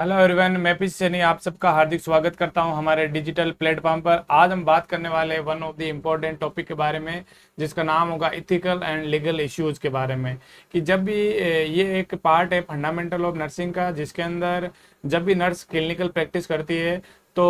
Hello everyone, मैं PC Saini आप सबका हार्दिक स्वागत करता हूं हमारे डिजिटल प्लेटफॉर्म पर। आज हम बात करने वाले हैं one of the important topic के बारे में, जिसका नाम होगा इथिकल एंड लीगल इश्यूज के बारे में। कि जब भी ये एक पार्ट है फंडामेंटल ऑफ नर्सिंग का, जिसके अंदर जब भी नर्स क्लिनिकल प्रैक्टिस करती है तो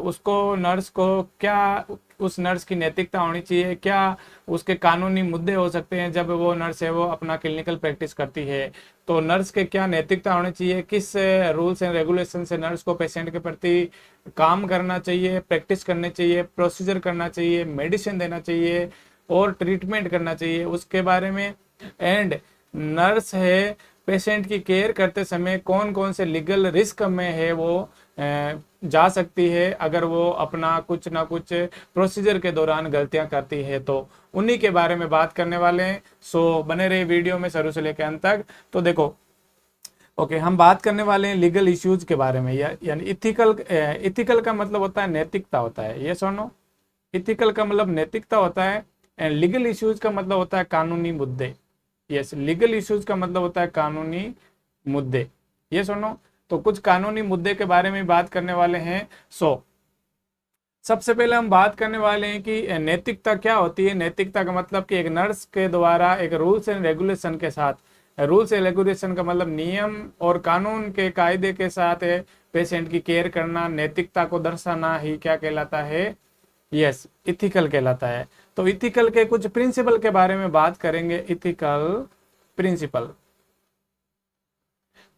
उसको नर्स को क्या, उस नर्स की नैतिकता होनी चाहिए, क्या उसके कानूनी मुद्दे हो सकते हैं जब वो नर्स है वो अपना क्लिनिकल प्रैक्टिस करती है। तो नर्स के क्या नैतिकता होनी चाहिए, किस रूल्स एंड रेगुलेशन से नर्स को पेशेंट के प्रति काम करना चाहिए, प्रैक्टिस करनी चाहिए, प्रोसीजर करना चाहिए, मेडिसिन देना चाहिए और ट्रीटमेंट करना चाहिए, उसके बारे में। एंड नर्स है पेशेंट की केयर करते समय कौन कौन से लीगल रिस्क में है वो जा सकती है अगर वो अपना कुछ ना कुछ प्रोसीजर के दौरान गलतियां करती है, तो उन्हीं के बारे में बात करने वाले हैं। सो बने रहे वीडियो में शुरू से लेकर अंत तक। तो देखो, ओके, हम बात करने वाले हैं लीगल इश्यूज के बारे में, यानी इथिकल। इथिकल का मतलब होता है नैतिकता होता है, ये सुनो। इथिकल का मतलब नैतिकता होता है एंड लीगल इश्यूज का मतलब होता है कानूनी मुद्दे। यस, लीगल इश्यूज का मतलब होता है कानूनी मुद्दे, ये सुनो। तो कुछ कानूनी मुद्दे के बारे में बात करने वाले हैं। सबसे पहले हम बात करने वाले हैं कि नैतिकता क्या होती है। नैतिकता का मतलब कि एक नर्स के द्वारा एक रूल्स एंड रेगुलेशन के साथ, रूल्स एंड रेगुलेशन का मतलब नियम और कानून के कायदे के साथ पेशेंट की केयर करना, नैतिकता को दर्शाना ही क्या कहलाता है? यस, इथिकल कहलाता है। तो इथिकल के कुछ प्रिंसिपल के बारे में बात करेंगे। इथिकल प्रिंसिपल,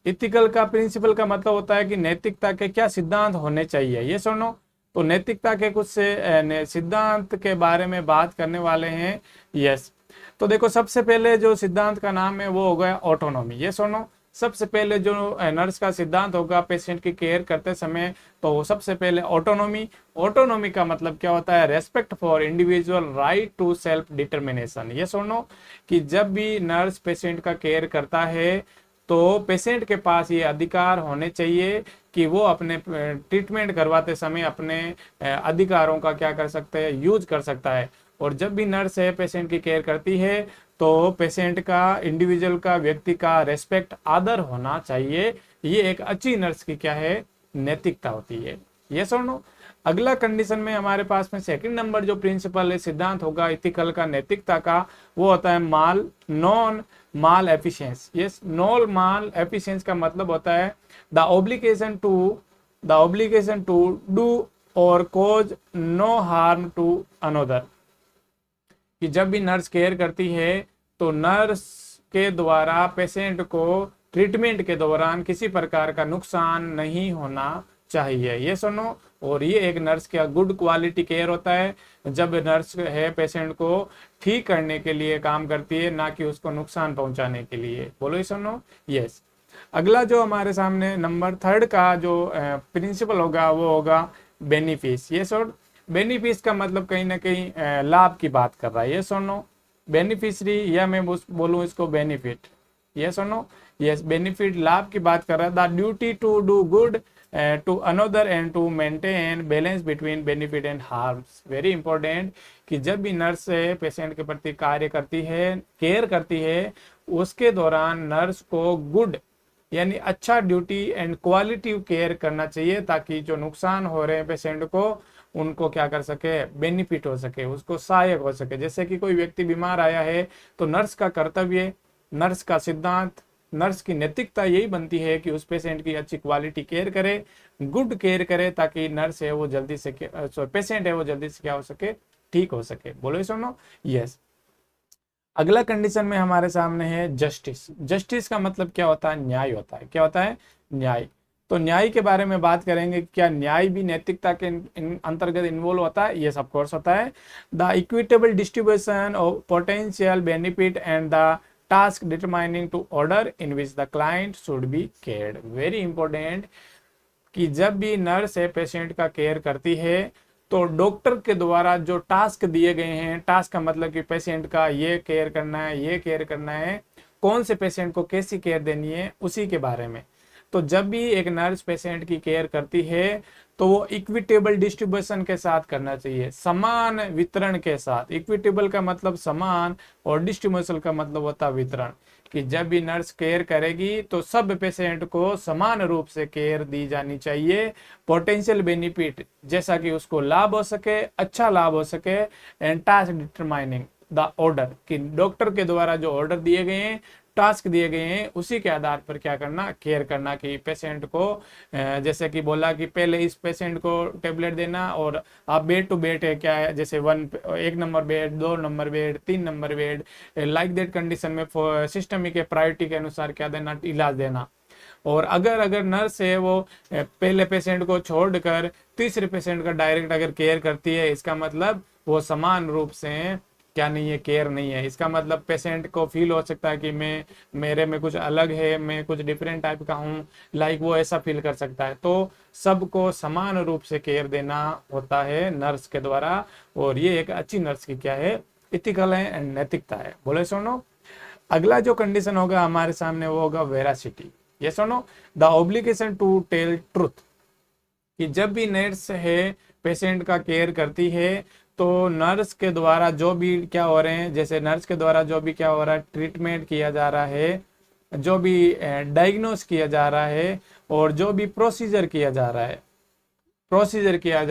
इथिकल का प्रिंसिपल का मतलब होता है कि नैतिकता के क्या सिद्धांत होने चाहिए, ये सुनो। तो नैतिकता के कुछ से सिद्धांत के बारे में बात करने वाले हैं। यस, तो देखो, सबसे पहले जो सिद्धांत का नाम है वो हो गया ऑटोनॉमी, ये सुनो। सबसे पहले जो नर्स का सिद्धांत होगा पेशेंट की केयर करते समय, तो सबसे पहले ऑटोनॉमी। ऑटोनॉमी का मतलब क्या होता है? Respect for individual right to self determination, ये सुनो। कि जब भी नर्स पेशेंट का केयर करता है तो पेशेंट के पास ये अधिकार होने चाहिए कि वो अपने ट्रीटमेंट करवाते समय अपने अधिकारों का क्या कर सकते हैं? यूज कर सकता है। और जब भी नर्स है पेशेंट की केयर करती है तो पेशेंट का, इंडिविजुअल का, व्यक्ति का रेस्पेक्ट, आदर होना चाहिए। ये एक अच्छी नर्स की क्या है? नैतिकता होती है, ये सुनो। अगला कंडीशन में हमारे पास में सेकंड नंबर जो प्रिंसिपल है, सिद्धांत होगा इथिकल का, नैतिकता का, वो होता है माल non maleficence. Yes, non maleficence का मतलब होता है द ऑब्लिगेशन टू डू और cause no harm to another. कि जब भी नर्स केयर करती है तो नर्स के द्वारा पेशेंट को ट्रीटमेंट के दौरान किसी प्रकार का नुकसान नहीं होना चाहिए, ये सुनो। और ये एक नर्स का गुड क्वालिटी केयर होता है, जब नर्स है पेशेंट को ठीक करने के लिए काम करती है, ना कि उसको नुकसान पहुंचाने के लिए। बोलो, ये सुनो। यस, अगला जो हमारे सामने नंबर थर्ड का जो प्रिंसिपल होगा वो होगा बेनिफिस, ये सुन। बेनिफिस का मतलब कहीं ना कहीं लाभ की बात कर रहा है, ये सुनो। बेनिफिशरी, या मैं बोलूं इसको बेनिफिट, ये सुनो। यस, बेनिफिट लाभ की बात कर रहा है। The duty to do good to another and to maintain balance between benefit and harms, very important. कि जब भी नर्स पेशेंट के प्रति कार्य करती है, केयर करती है, उसके दौरान नर्स को गुड यानी अच्छा ड्यूटी एंड क्वालिटी केयर करना चाहिए, ताकि जो नुकसान हो रहे हैं पेशेंट को, उनको क्या कर सके? बेनिफिट हो सके, उसको सहायक हो सके। जैसे कि कोई व्यक्ति बीमार आया है तो नर्स का कर्तव्य, नर्स का सिद्धांत, नर्स की नैतिकता यही बनती है कि उस पेशेंट की अच्छी क्वालिटी केयर करे, गुड केयर करे, ताकि नर्स है वो जल्दी से, पेशेंट है वो जल्दी से क्या हो सके? ठीक हो सके। बोलो, ये सुनो। यस, अगला कंडीशन में हमारे सामने है जस्टिस। जस्टिस का मतलब क्या होता है? न्याय होता है। क्या होता है? न्याय। तो न्याय के बारे में बात करेंगे। क्या न्याय भी नैतिकता के अंतर्गत इन्वॉल्व होता है? यस, ऑफ कोर्स होता है। The equitable distribution of potential benefit and the task determining to order in which the client should be cared, very important. कि जब भी नर्स है पेशेंट का केयर करती है तो डॉक्टर के द्वारा जो टास्क दिए गए हैं, टास्क का मतलब कि पेशेंट का ये केयर करना है, ये केयर करना है, कौन से पेशेंट को कैसी केयर देनी है, उसी के बारे में। तो जब भी एक नर्स पेशेंट की केयर करती है तो वो इक्विटेबल डिस्ट्रीब्यूशन के साथ करना चाहिए, समान वितरण के साथ। इक्विटेबल का मतलब समान और डिस्ट्रीब्यूशन का मतलब होता है वितरण, कि जब भी नर्स केयर करेगी तो सब पेशेंट को समान रूप से केयर दी जानी चाहिए। पोटेंशियल बेनिफिट, जैसा कि उसको लाभ हो सके, अच्छा लाभ हो सके। And task determining the order, कि डॉक्टर के द्वारा जो ऑर्डर दिए गए हैं, टास्क दिए गए हैं, उसी के आधार पर क्या करना, केयर करना। कि पेशेंट को जैसे कि बोला कि पहले इस पेशेंट को टेबलेट देना, और आप बेड टू बेड है क्या है, जैसे 1 number bed, 2 number bed, 3 number bed, like that condition में सिस्टमिक के प्रायोरिटी के अनुसार क्या देना, इलाज देना। और अगर नर्स है वो पहले पेशेंट को छोड़कर तीसरे पेशेंट का डायरेक्ट अगर केयर करती है, इसका मतलब वो समान रूप से क्या नहीं है, केयर नहीं है। इसका मतलब पेशेंट को फील हो सकता है कि मेरे में कुछ अलग है, मैं कुछ डिफरेंट टाइप का हूँ, लाइक वो ऐसा फील कर सकता है। तो सबको समान रूप से केयर देना होता है नर्स के द्वारा, और ये एक अच्छी नर्स की क्या है, इथिकल है एंड नैतिकता है। बोले सुनो, अगला जो कंडीशन होगा हमारे सामने वो होगा वेरासिटी। ये सुनो, the obligation to tell truth, कि जब भी नर्स है पेशेंट का केयर करती है तो नर्स के द्वारा जो भी क्या हो रहे हैं, जैसे नर्स के द्वारा जो भी क्या हो रहा है, ट्रीटमेंट किया जा रहा है, जो भी डायग्नोस किया जा रहा है, और जो भी प्रोसीजर किया जा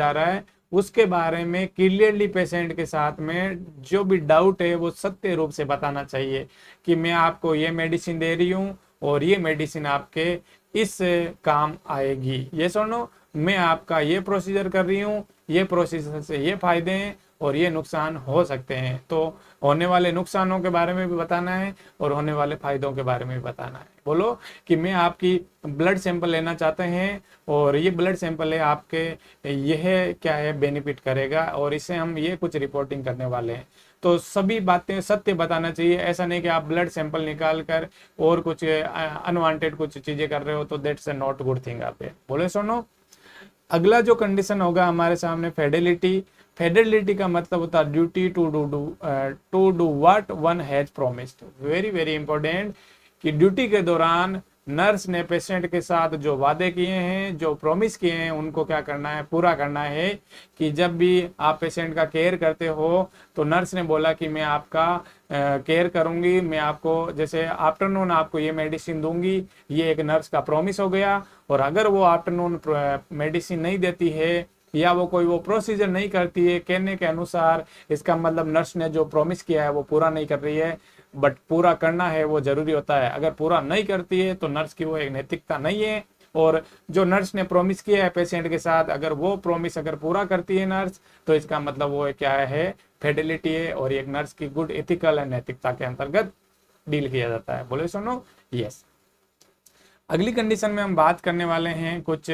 रहा है उसके बारे में क्लियरली पेशेंट के साथ में जो भी डाउट है वो सत्य रूप से बताना चाहिए, कि मैं आपको ये मेडिसिन दे रही हूँ और ये मेडिसिन आपके इस काम आएगी। ये सुनो, मैं आपका ये प्रोसीजर कर रही हूँ, ये प्रोसीजर से ये फायदे हैं और ये नुकसान हो सकते हैं। तो होने वाले नुकसानों के बारे में भी बताना है और होने वाले फायदों के बारे में भी बताना है। बोलो कि मैं आपकी ब्लड सैंपल लेना चाहते हैं और ये ब्लड सैंपल है आपके, यह क्या है बेनिफिट करेगा, और इससे हम ये कुछ रिपोर्टिंग करने वाले हैं। तो सभी बातें सत्य बताना चाहिए। ऐसा नहीं कि आप ब्लड सैंपल निकाल कर और कुछ अनवांटेड कुछ चीजें कर रहे हो, तो दैट्स नॉट गुड थिंग। आप बोले सुनो, अगला जो कंडीशन होगा हमारे सामने फेडेलिटी। फेडेलिटी का मतलब होता है duty to do what one has promised. Very very important, कि ड्यूटी के दौरान नर्स ने पेशेंट के साथ जो वादे किए हैं, जो प्रॉमिस किए हैं, उनको क्या करना है, पूरा करना है। कि जब भी आप पेशेंट का केयर करते हो तो नर्स ने बोला कि मैं आपका केयर करूंगी, मैं आपको जैसे आफ्टरनून आपको ये मेडिसिन दूंगी, ये एक नर्स का प्रॉमिस हो गया। और अगर वो आफ्टरनून मेडिसिन नहीं देती है या वो कोई वो प्रोसीजर नहीं करती है कहने के अनुसार, इसका मतलब नर्स ने जो प्रॉमिस किया है वो पूरा नहीं कर रही है। बट पूरा करना है वो जरूरी होता है। अगर पूरा नहीं करती है तो नर्स की वो एक नैतिकता नहीं है। और जो नर्स ने प्रॉमिस किया है पेशेंट के साथ, अगर वो प्रॉमिस अगर पूरा करती है नर्स, तो इसका मतलब वो क्या है, फेडिलिटी है, और एक नर्स की गुड एथिकल एंड नैतिकता के अंतर्गत डील किया जाता है। बोले सुनो, यस। अगली कंडीशन में हम बात करने वाले हैं कुछ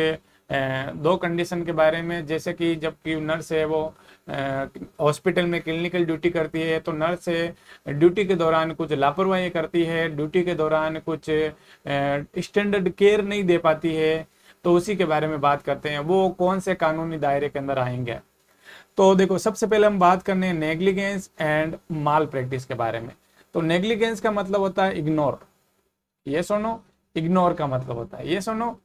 दो कंडीशन के बारे में। जैसे कि जबकि नर्स है वो हॉस्पिटल में क्लिनिकल ड्यूटी करती है, तो नर्स ड्यूटी के दौरान कुछ लापरवाही करती है, ड्यूटी के दौरान कुछ स्टैंडर्ड केयर नहीं दे पाती है, तो उसी के बारे में बात करते हैं। वो कौन से कानूनी दायरे के अंदर आएंगे। तो देखो, सबसे पहले हम बात करने हैं नेग्लिजेंस एंड माल प्रैक्टिस के बारे में। तो नेग्लिजेंस का मतलब होता है इग्नोर। ये सुनो, इग्नोर का मतलब होता है, ये सुनो,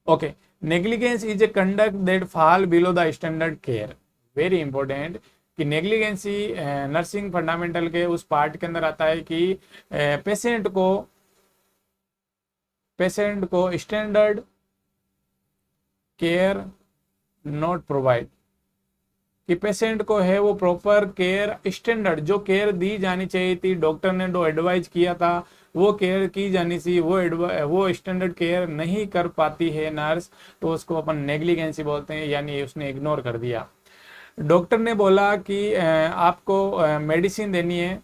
okay. Negligence is a conduct that fall below the standard care. Very important, कि नेग्लिजेंसी नर्सिंग फंडामेंटल के उस पार्ट के अंदर आता है कि पेशेंट को स्टैंडर्ड केयर नॉट प्रोवाइड, कि पेशेंट को है वो प्रॉपर केयर, स्टैंडर्ड जो केयर दी जानी चाहिए थी, डॉक्टर ने जो एडवाइज किया था वो केयर की जानी थी, वो स्टैंडर्ड केयर नहीं कर पाती है नर्स, तो उसको अपन नेग्लिजेंसी बोलते हैं, यानी उसने इग्नोर कर दिया। डॉक्टर ने बोला कि आपको मेडिसिन देनी है,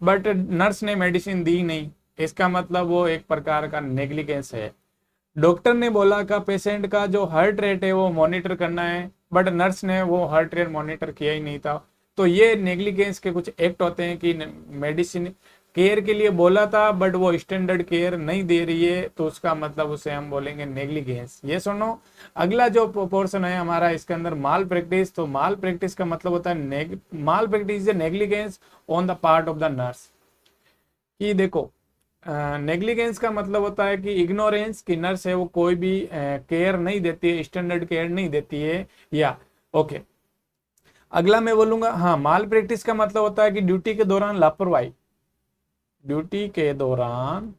बट नर्स ने मेडिसिन दी नहीं, इसका मतलब वो एक प्रकार का नेग्लिजेंस है। डॉक्टर ने बोला कि पेशेंट का जो हार्ट रेट है वो मॉनिटर करना है, बट नर्स ने वो हार्ट रेट मॉनिटर किया ही नहीं था। तो ये नेग्लिजेंस के कुछ एक्ट होते हैं कि मेडिसिन केयर के लिए बोला था बट वो स्टैंडर्ड केयर नहीं दे रही है, तो उसका मतलब उसे हम बोलेंगे नेग्लिजेंस। ये सुनो, अगला जो पोर्शन है हमारा इसके अंदर माल प्रैक्टिस। तो माल प्रैक्टिस का मतलब होता है malpractice is negligence on the part of the nurse. कि देखो, नेग्लिजेंस का मतलब होता है कि इग्नोरेंस, की नर्स है वो कोई भी केयर नहीं देती है, स्टैंडर्ड केयर नहीं देती है, या ओके। अगला मैं बोलूंगा, हाँ, माल प्रैक्टिस का मतलब होता है कि ड्यूटी के दौरान लापरवाही, ड्यूटी के दौरान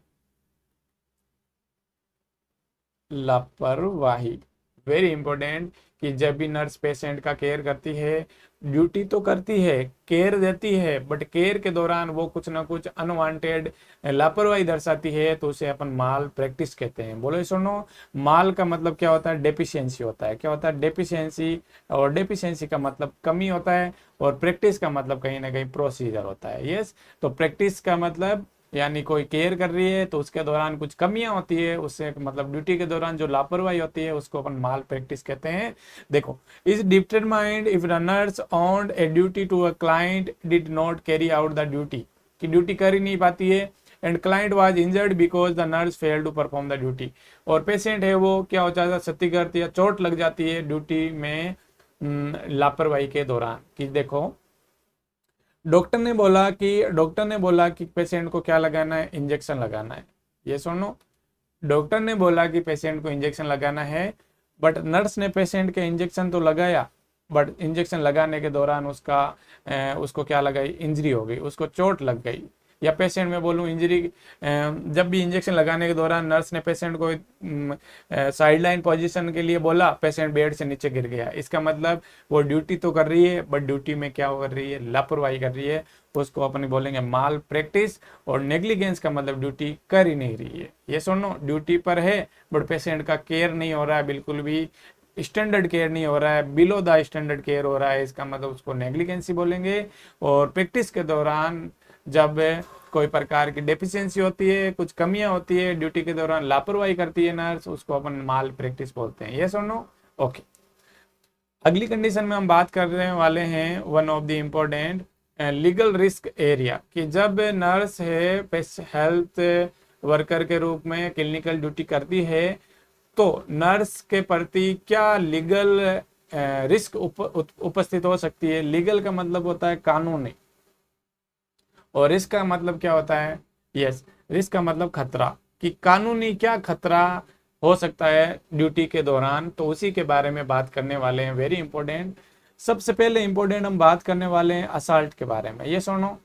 लापरवाही, वेरी इंपॉर्टेंट, कि जब भी नर्स पेशेंट का केयर करती है, ड्यूटी तो करती है, केयर देती है, बट केयर के दौरान वो कुछ ना कुछ अनवांटेड लापरवाही दर्शाती है, तो उसे अपन माल प्रैक्टिस कहते हैं। बोलो सुनो, माल का मतलब क्या होता है? डेफिशिएंसी होता है। क्या होता है? डेफिशिएंसी। और डेफिशिएंसी का मतलब कमी होता है, और प्रैक्टिस का मतलब कहीं ना कहीं प्रोसीजर होता है। यस, तो प्रैक्टिस का मतलब यानी कोई केयर कर रही है तो उसके दौरान कुछ कमियां होती है, उससे मतलब ड्यूटी के दौरान जो लापरवाही होती है उसको अपन माल प्रैक्टिस कहते हैं। देखो, is determined if the nurse on a duty to a client did not carry out the duty, कि ड्यूटी कर ही नहीं पाती है, and client was injured because the nurse fail to perform the duty, और पेशेंट है वो क्या हो जाता है, क्षतिग्रस्त या चोट लग जाती है ड्यूटी में लापरवाही के दौरान। कि देखो, डॉक्टर ने बोला कि पेशेंट को क्या लगाना है? इंजेक्शन लगाना है। ये सुनो, डॉक्टर ने बोला कि पेशेंट को इंजेक्शन लगाना है, बट नर्स ने पेशेंट के इंजेक्शन तो लगाया, बट इंजेक्शन लगाने के दौरान उसको क्या लगाई? इंजरी हो गई, उसको चोट लग गई। या पेशेंट में बोलूँ इंजरी, जब भी इंजेक्शन लगाने के दौरान नर्स ने पेशेंट को साइड लाइन पोजिशन के लिए बोला, पेशेंट बेड से नीचे गिर गया, इसका मतलब वो ड्यूटी तो कर रही है, बट ड्यूटी में क्या कर रही है? लापरवाही कर रही है। उसको अपन बोलेंगे माल प्रैक्टिस। और नेग्लिजेंस का मतलब ड्यूटी कर ही नहीं रही है। ये सुनो, ड्यूटी पर है बट पेशेंट का केयर नहीं हो रहा है, बिल्कुल भी स्टैंडर्ड केयर नहीं हो रहा है, बिलो द स्टैंडर्ड केयर हो रहा है, इसका मतलब उसको नेग्लिजेंसी बोलेंगे। और प्रैक्टिस के दौरान जब कोई प्रकार की डेफिशिएंसी होती है, कुछ कमियां होती है, ड्यूटी के दौरान लापरवाही करती है नर्स, उसको अपन माल प्रैक्टिस बोलते हैं। ये सुनो, ओके। अगली कंडीशन में हम बात करने वाले हैं one of the important legal risk area, कि जब नर्स है हेल्थ वर्कर के रूप में क्लिनिकल ड्यूटी करती है, तो नर्स के प्रति क्या लीगल रिस्क उपस्थित हो सकती है? लीगल का मतलब होता है कानूनी, और रिस्क का मतलब क्या होता है? यस, रिस्क का मतलब खतरा, कि कानूनी क्या खतरा हो सकता है ड्यूटी के दौरान, तो उसी के बारे में बात करने वाले हैं। Very important. सबसे पहले इंपॉर्टेंट हम बात करने वाले हैं असाल्ट के बारे में। ये सुनो,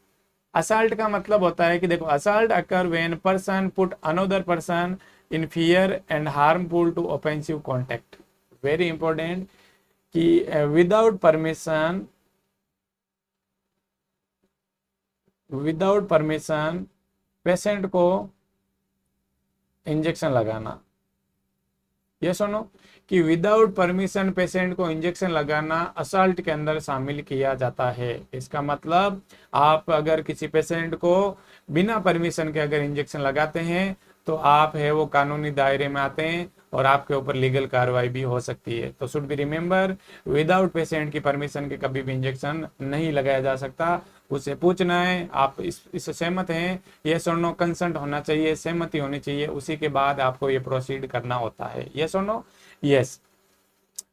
असाल्ट का मतलब होता है कि देखो, assault occur when person put another person in fear and harmful to offensive contact. Very important, कि विदाउट परमिशन पेशेंट को इंजेक्शन लगाना। ये सुनो, कि विदाउट परमिशन पेशेंट को इंजेक्शन लगाना असाल्ट के अंदर शामिल किया जाता है। इसका मतलब आप अगर किसी पेशेंट को बिना परमिशन के अगर इंजेक्शन लगाते हैं, तो आप है वो कानूनी दायरे में आते हैं, और आपके ऊपर लीगल कार्रवाई भी हो सकती है। तो should be remember, without patient की परमिशन के कभी भी इंजेक्शन नहीं लगाया जा सकता। उससे पूछना है आप इससे सहमत हैं? यस और नो, कंसेंट होना चाहिए, सहमति होनी चाहिए, उसी के बाद आपको ये प्रोसीड करना होता है। यस और नो? Yes,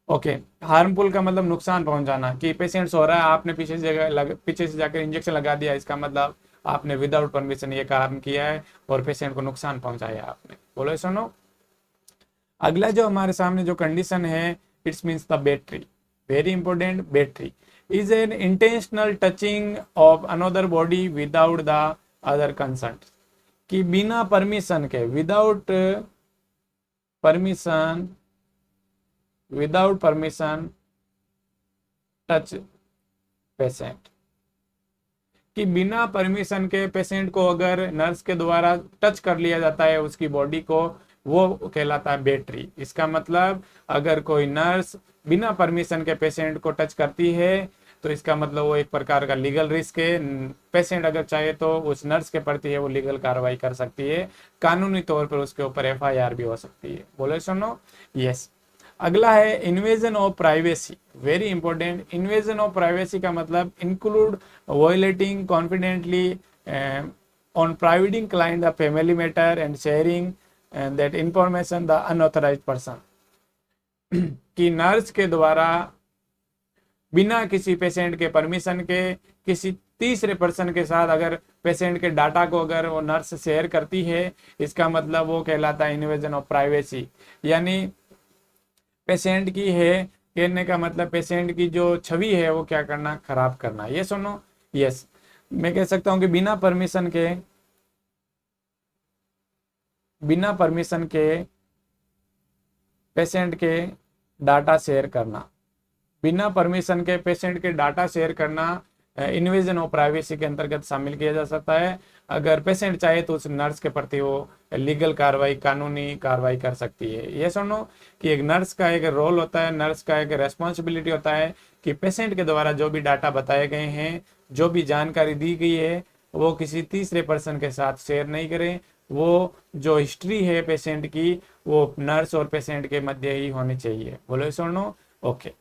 okay. हार्मफुल का मतलब नुकसान पहुंचाना, कि पेशेंट सो रहा है, आपने पीछे से जाकर इंजेक्शन लगा दिया, इसका मतलब आपने विदाउट परमिशन ये काम किया है और पेशेंट को नुकसान पहुंचाया आपने। बोलो सुनो, अगला जो हमारे सामने जो कंडीशन है, it's means the battery. Very important, battery is an intentional touching of another body without the other concert, कि बिना परमिशन के, permission without permission touch patient, कि बिना परमिशन के पेशेंट को अगर नर्स के द्वारा टच कर लिया जाता है उसकी बॉडी को, वो कहलाता है बैटरी। इसका मतलब अगर कोई नर्स बिना परमिशन के पेशेंट को टच करती है, तो इसका मतलब वो एक प्रकार का लीगल रिस्क है। पेशेंट अगर चाहे तो उस नर्स के प्रति है वो लीगल कार्रवाई कर सकती है, कानूनी तौर पर उसके ऊपर एफआईआर भी हो सकती है। बोले सुनो, यस। अगला है invasion of privacy. Very important, invasion of privacy का मतलब include violating confidently on privating client the family matter and sharing that information the unauthorised person, कि नर्स के द्वारा बिना किसी पेशेंट के परमिशन के किसी तीसरे पर्सन के साथ अगर पेशेंट के डाटा को अगर वो नर्स शेयर करती है, इसका मतलब वो कहलाता है इन्वेजन ऑफ प्राइवेसी। यानी पेशेंट की है, कहने का मतलब पेशेंट की जो छवि है वो क्या करना, खराब करना। ये सुनो, यस मैं कह सकता हूं कि बिना परमिशन के पेशेंट के डाटा शेयर करना, बिना परमिशन के पेशेंट के डाटा शेयर करना इन्वेजन ऑफ प्राइवेसी के अंतर्गत शामिल किया जा सकता है। अगर पेशेंट चाहे तो उस नर्स के प्रति वो लीगल कार्रवाई, कानूनी कार्रवाई कर सकती है। ये सुनो कि एक नर्स का एक रोल होता है, नर्स का एक रेस्पॉन्सिबिलिटी होता है कि पेशेंट के द्वारा जो भी डाटा बताए गए हैं, जो भी जानकारी दी गई है, वो किसी तीसरे पर्सन के साथ शेयर नहीं करें। वो जो हिस्ट्री है पेशेंट की, वो नर्स और पेशेंट के मध्य ही होनी चाहिए। बोलो सुनो, ओके।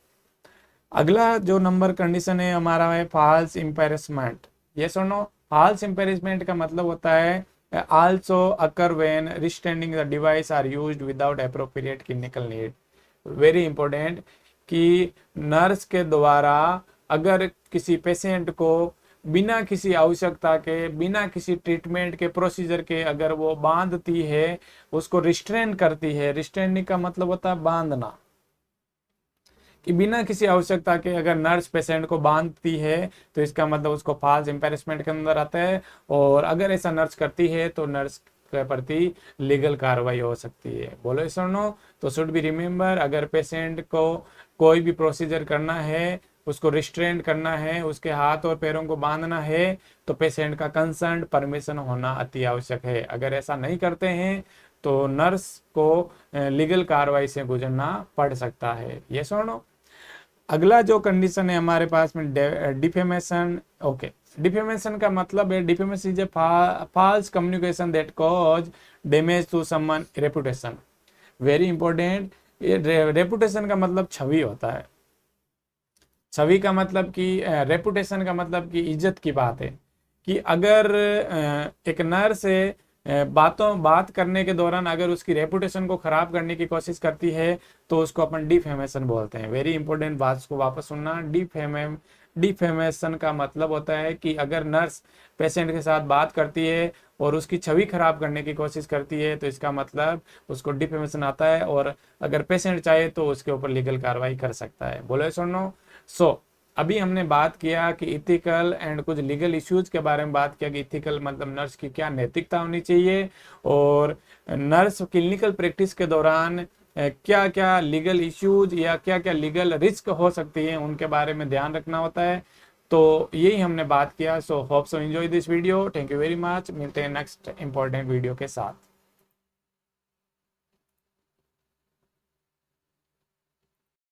अगला जो नंबर कंडीशन है हमारा है फॉल्स एम्बैरेसमेंट। ये सुनो, फॉल्स एम्बैरेसमेंट का मतलब होता है also occur when restraining the device are used without appropriate clinical need. Very important कि नर्स के द्वारा अगर किसी पेशेंट को बिना किसी आवश्यकता के, बिना किसी ट्रीटमेंट के, प्रोसीजर के अगर वो बांधती है, उसको रिस्ट्रेन करती है। रिस्ट्रेनिंग का मतलब होता है बांधना, कि बिना किसी आवश्यकता के अगर नर्स पेशेंट को बांधती है तो इसका मतलब उसको फॉल्स एम्बैरेसमेंट के अंदर आता है। और अगर ऐसा नर्स करती है तो नर्स के प्रति लीगल कार्रवाई हो सकती है। बोलो सुनो, तो शुड बी रिमेंबर, अगर पेशेंट को कोई भी प्रोसीजर करना है, उसको रिस्ट्रेंट करना है, उसके हाथ और पैरों को बांधना है, तो पेशेंट का कंसर्न परमिशन होना अति आवश्यक है। अगर ऐसा नहीं करते हैं तो नर्स को लीगल कार्रवाई से गुजरना पड़ सकता है। ये सुनो, अगला जो कंडीशन है हमारे पास में डिफेमेशन। ओके, डिफेमेशन का मतलब है defamation is a false communication that cause damage to someone reputation. Very important, ये रेपुटेशन का मतलब छवि होता है। छवि का मतलब कि रेपुटेशन का मतलब कि इज्जत की बात है, कि अगर एक नर्स बात करने के दौरान अगर उसकी रेपुटेशन को खराब करने की कोशिश करती है तो उसको अपन डिफेमेशन बोलते हैं। वेरी इंपॉर्टेंट बात को वापस सुनना। डिफेमेशन का मतलब होता है कि अगर नर्स पेशेंट के साथ बात करती है और उसकी छवि खराब करने की कोशिश करती है तो इसका मतलब उसको डिफेमेशन आता है, और अगर पेशेंट चाहे तो उसके ऊपर लीगल कार्रवाई कर सकता है। बोलो सुनो, अभी हमने बात किया कि इथिकल एंड कुछ लीगल इश्यूज के बारे में बात किया कि इथिकल मतलब नर्स की क्या नैतिकता होनी चाहिए, और नर्स क्लिनिकल प्रैक्टिस के दौरान क्या क्या लीगल इश्यूज या क्या क्या लीगल रिस्क हो सकती है उनके बारे में ध्यान रखना होता है। तो यही हमने बात किया। So hope so enjoy this video. Thank you very much. मिलते हैं नेक्स्ट इंपॉर्टेंट वीडियो के साथ।